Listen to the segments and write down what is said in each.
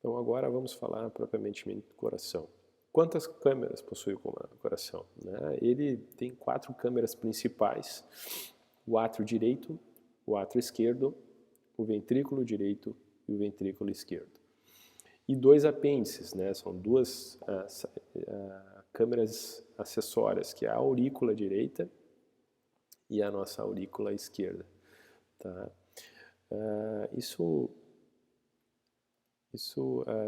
Então agora vamos falar propriamente do coração. Quantas câmeras possui o coração? Ele tem 4 câmeras principais: o átrio direito, o átrio esquerdo, o ventrículo direito e o ventrículo esquerdo. E 2 apêndices, são 2 câmeras acessórias, que é a aurícula direita e a nossa aurícula esquerda. Tá? Isso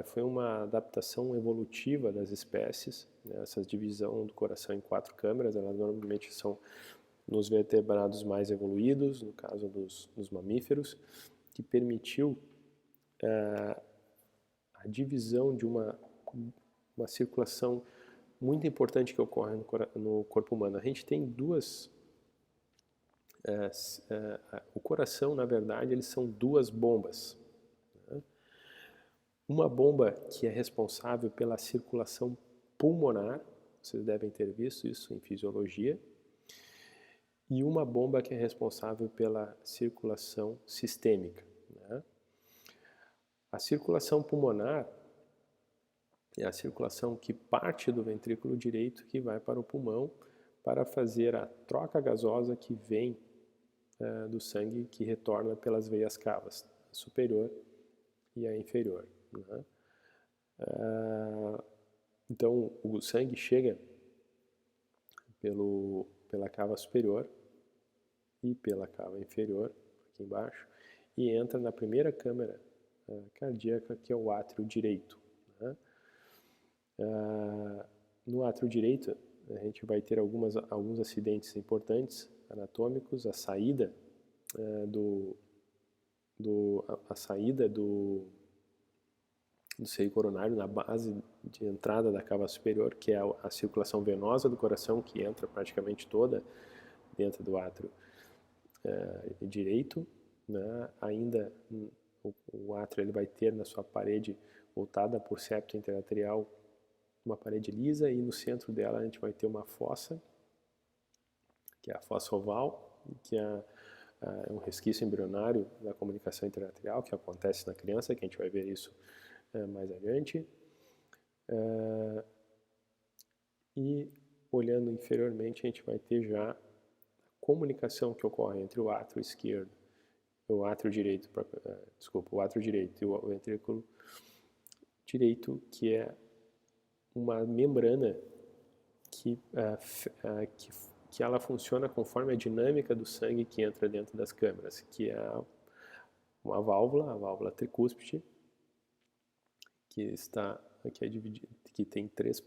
foi uma adaptação evolutiva das espécies, essa divisão do coração em 4 câmeras. Elas normalmente são nos vertebrados mais evoluídos, no caso dos mamíferos, que permitiu a divisão de uma circulação muito importante que ocorre no corpo humano. A gente tem o coração, na verdade, eles são 2 bombas. Uma bomba que é responsável pela circulação pulmonar, vocês devem ter visto isso em fisiologia, e uma bomba que é responsável pela circulação sistêmica. A circulação pulmonar é a circulação que parte do ventrículo direito, que vai para o pulmão para fazer a troca gasosa que vem do sangue, que retorna pelas veias cavas, a superior e a inferior. Então o sangue chega pela cava superior e pela cava inferior, aqui embaixo, e entra na primeira câmara cardíaca, que é o átrio direito. No átrio direito, a gente vai ter alguns acidentes importantes anatômicos. A saída do seio coronário na base de entrada da cava superior, que é a circulação venosa do coração, que entra praticamente toda dentro do átrio direito. Ainda o átrio ele vai ter na sua parede voltada por septo interarterial uma parede lisa, e no centro dela a gente vai ter uma fossa, que é a fossa oval, que é um resquício embrionário da comunicação interarterial que acontece na criança, que a gente vai ver isso mais adiante. E olhando inferiormente, a gente vai ter já a comunicação que ocorre entre o átrio esquerdo, o átrio direito, o átrio direito e o ventrículo direito, que é uma membrana que ela funciona conforme a dinâmica do sangue que entra dentro das câmeras, que é uma válvula, a válvula tricúspide, que é dividida, que tem 3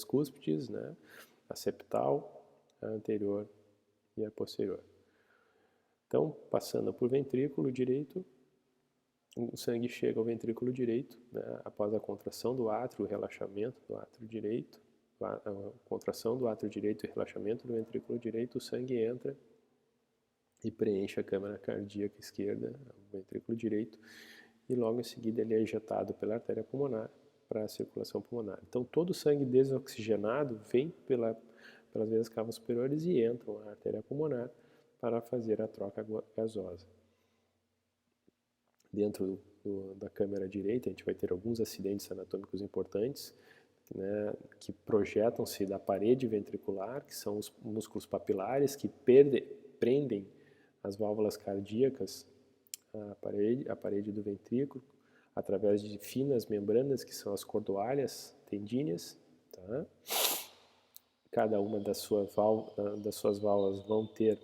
cúspides, a septal, a anterior e a posterior. Então, passando por ventrículo direito, o sangue chega ao ventrículo direito, após a contração do átrio, o relaxamento do átrio direito, a contração do átrio direito e relaxamento do ventrículo direito, o sangue entra e preenche a câmara cardíaca esquerda, o ventrículo direito, e logo em seguida ele é injetado pela artéria pulmonar para a circulação pulmonar. Então todo o sangue desoxigenado vem pelas veias cavas superiores e entra na artéria pulmonar para fazer a troca gasosa. Dentro da câmara direita, a gente vai ter alguns acidentes anatômicos importantes, que projetam-se da parede ventricular, que são os músculos papilares que prendem as válvulas cardíacas à parede do ventrículo, através de finas membranas, que são as cordoalhas tendíneas. Tá? Cada uma das suas válvulas vão ter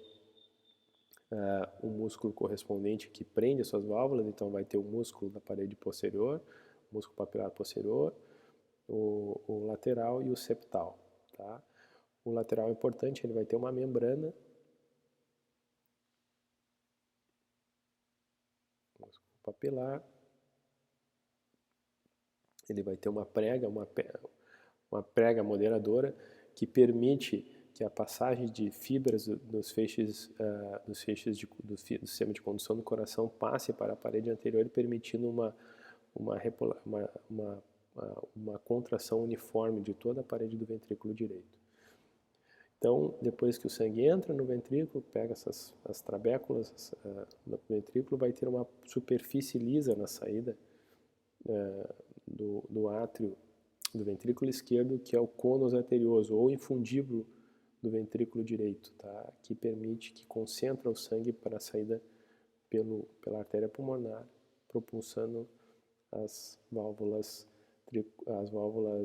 um músculo correspondente que prende as suas válvulas. Então vai ter o músculo da parede posterior, o músculo papilar posterior, o lateral e o septal. Tá? O lateral é importante, ele vai ter uma membrana, músculo papilar, ele vai ter uma prega moderadora que permite que a passagem de fibras dos feixes do sistema de condução do coração passe para a parede anterior, permitindo uma contração uniforme de toda a parede do ventrículo direito. Então, depois que o sangue entra no ventrículo, pega as trabéculas no ventrículo, vai ter uma superfície lisa na saída do átrio do ventrículo esquerdo, que é o cônus arterioso, ou infundíbulo do ventrículo direito, tá? Que permite, que concentra o sangue para a saída pela artéria pulmonar, propulsando as válvulas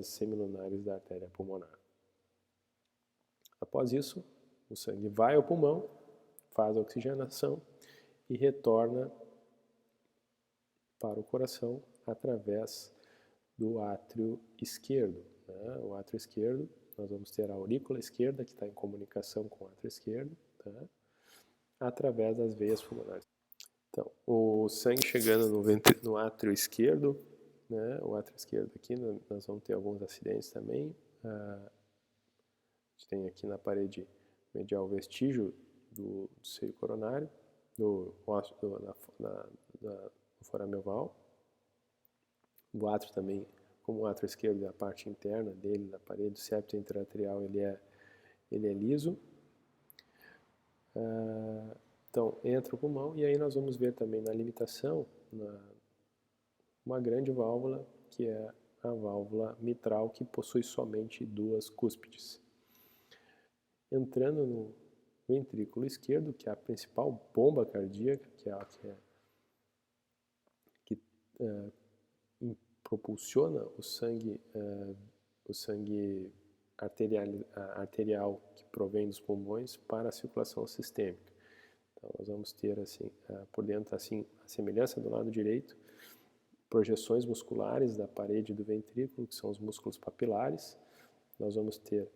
semilunares da artéria pulmonar. Após isso, o sangue vai ao pulmão, faz a oxigenação e retorna para o coração através do átrio esquerdo. Né? O átrio esquerdo, nós vamos ter a aurícula esquerda, que está em comunicação com o átrio esquerdo, tá? Através das veias pulmonares. Então, o sangue chegando no átrio esquerdo, né? O átrio esquerdo aqui, nós vamos ter alguns acidentes também. A gente tem aqui na parede medial o vestígio do seio coronário, no forame oval. O átrio também, como o átrio esquerdo é a parte interna dele, da parede do septo intra-arterial, ele é liso. Então, entra o pulmão e aí nós vamos ver também na limitação uma grande válvula, que é a válvula mitral, que possui somente duas cúspides. Entrando no ventrículo esquerdo, que é a principal bomba cardíaca, que propulsiona o sangue arterial que provém dos pulmões para a circulação sistêmica. Então, nós vamos ter assim, por dentro, assim, a semelhança do lado direito, projeções musculares da parede do ventrículo, que são os músculos papilares. Nós vamos ter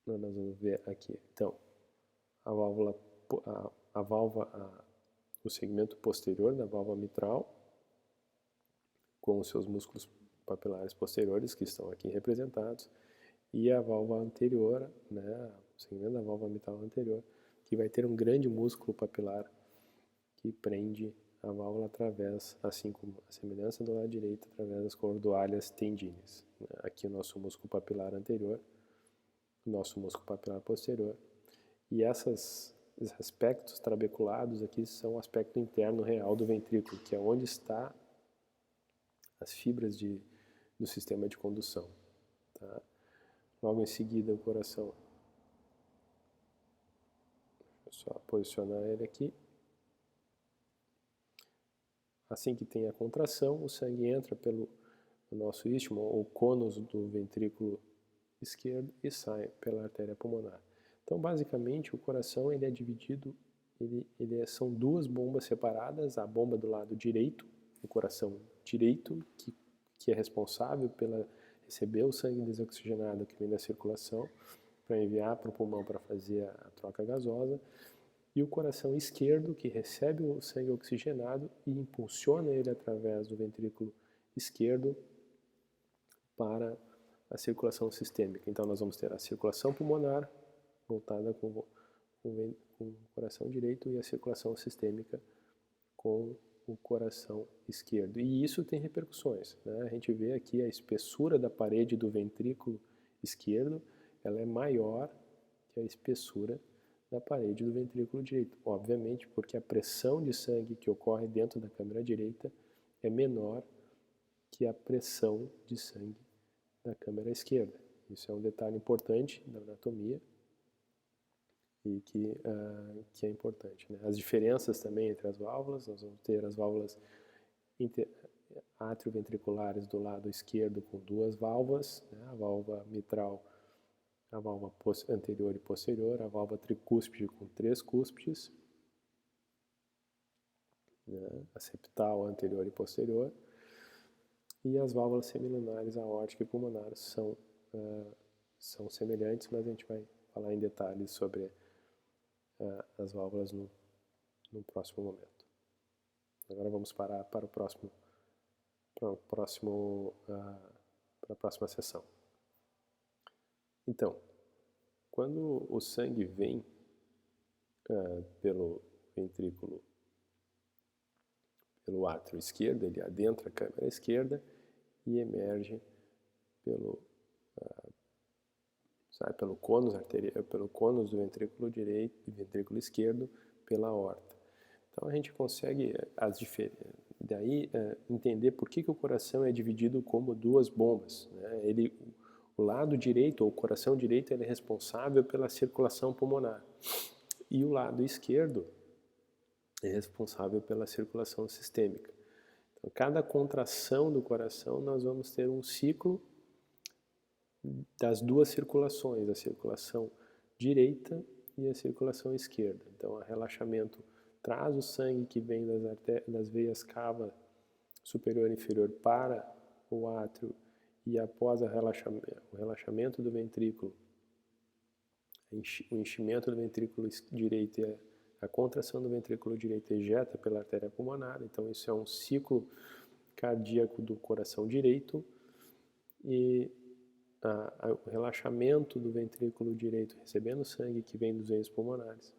nós vamos ver aqui, então, o segmento posterior da válvula mitral, com os seus músculos papilares posteriores, que estão aqui representados, e a válvula anterior, né, o segmento da válvula mitral anterior, que vai ter um grande músculo papilar que prende a válvula através, assim como a semelhança do lado direito, através das cordoalhas tendíneas. Aqui o nosso músculo papilar anterior, o nosso músculo papilar posterior. E esses aspectos trabeculados aqui são o aspecto interno real do ventrículo, que é onde está as fibras do sistema de condução. Tá? Logo em seguida, o coração. Deixa eu só posicionar ele aqui. Assim que tem a contração, o sangue entra pelo nosso istmo, ou cônus do ventrículo esquerdo, e sai pela artéria pulmonar. Então, basicamente, o coração ele é dividido, são duas bombas separadas, a bomba do lado direito, o coração direito, que é responsável pela receber o sangue desoxigenado que vem da circulação, para enviar para o pulmão para fazer a troca gasosa, e o coração esquerdo, que recebe o sangue oxigenado e impulsiona ele através do ventrículo esquerdo para a circulação sistêmica. Então, nós vamos ter a circulação pulmonar, voltada com o coração direito, e a circulação sistêmica com o coração esquerdo. E isso tem repercussões, né? A gente vê aqui a espessura da parede do ventrículo esquerdo, ela é maior que a espessura da parede do ventrículo direito. Obviamente, porque a pressão de sangue que ocorre dentro da câmara direita é menor que a pressão de sangue da câmara esquerda. Isso é um detalhe importante da anatomia e que é importante, né? As diferenças também entre as válvulas, nós vamos ter as válvulas atrioventriculares do lado esquerdo com duas válvulas, né? A válvula mitral, a válvula anterior e posterior, a válvula tricúspide com 3 cúspides, né? A septal anterior e posterior, e as válvulas semilunares aórtica e pulmonar são semelhantes, mas a gente vai falar em detalhes sobre as válvulas no próximo momento. Agora vamos parar para a próxima sessão. Então, quando o sangue vem pelo ventrículo, pelo átrio esquerdo, ele adentra a câmara esquerda e emerge pelo sai pelo cônus arterial, pelo cônus do ventrículo direito e ventrículo esquerdo pela aorta. Então a gente consegue daí entender por que o coração é dividido como duas bombas, né? O lado direito, ou o coração direito, ele é responsável pela circulação pulmonar e o lado esquerdo é responsável pela circulação sistêmica. Então, cada contração do coração nós vamos ter um ciclo das duas circulações, a circulação direita e a circulação esquerda. Então, o relaxamento traz o sangue que vem das veias cava superior e inferior para o átrio e após o relaxamento do ventrículo, o enchimento do ventrículo direito e a contração do ventrículo direito ejeta pela artéria pulmonar. Então, isso é um ciclo cardíaco do coração direito e o relaxamento do ventrículo direito recebendo sangue que vem dos veios pulmonares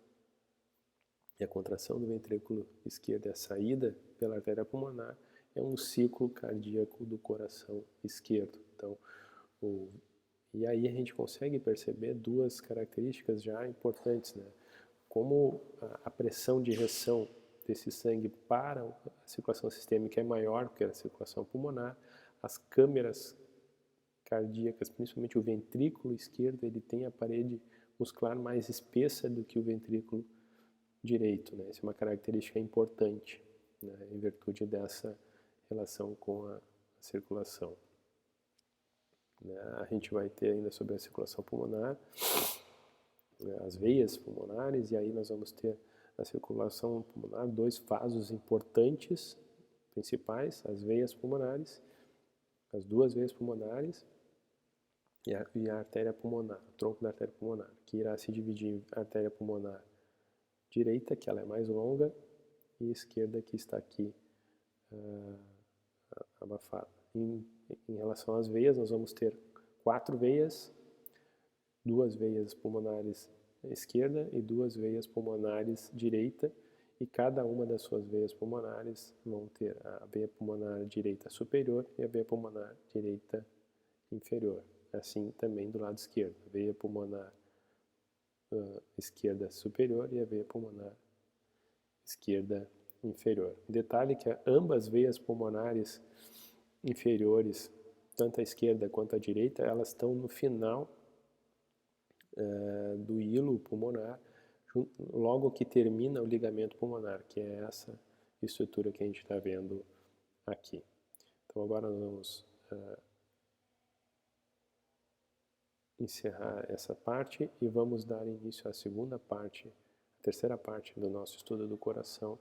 e a contração do ventrículo esquerdo e a saída pela artéria pulmonar é um ciclo cardíaco do coração esquerdo. Então, e aí a gente consegue perceber duas características já importantes, né? Como a pressão de reação desse sangue para a circulação sistêmica é maior que a circulação pulmonar, as câmeras cardíacas, principalmente o ventrículo esquerdo, ele tem a parede muscular mais espessa do que o ventrículo direito, né? Essa é uma característica importante, né? Em virtude dessa relação com a circulação. A gente vai ter ainda sobre a circulação pulmonar, as veias pulmonares, e aí nós vamos ter a circulação pulmonar, dois vasos importantes, principais, as veias pulmonares, as duas veias pulmonares e a artéria pulmonar, o tronco da artéria pulmonar, que irá se dividir em artéria pulmonar direita, que ela é mais longa, e esquerda, que está aqui abafada. Em relação às veias, nós vamos ter 4 veias, 2 veias pulmonares esquerda e 2 veias pulmonares direita, e cada uma das suas veias pulmonares vão ter a veia pulmonar direita superior e a veia pulmonar direita inferior. Assim também do lado esquerdo, a veia pulmonar esquerda superior e a veia pulmonar esquerda inferior. Detalhe que ambas veias pulmonares inferiores, tanto a esquerda quanto a direita, elas estão no final do hilo pulmonar, logo que termina o ligamento pulmonar, que é essa estrutura que a gente está vendo aqui. Então agora nós vamos encerrar essa parte e vamos dar início à segunda parte, a terceira parte do nosso estudo do coração,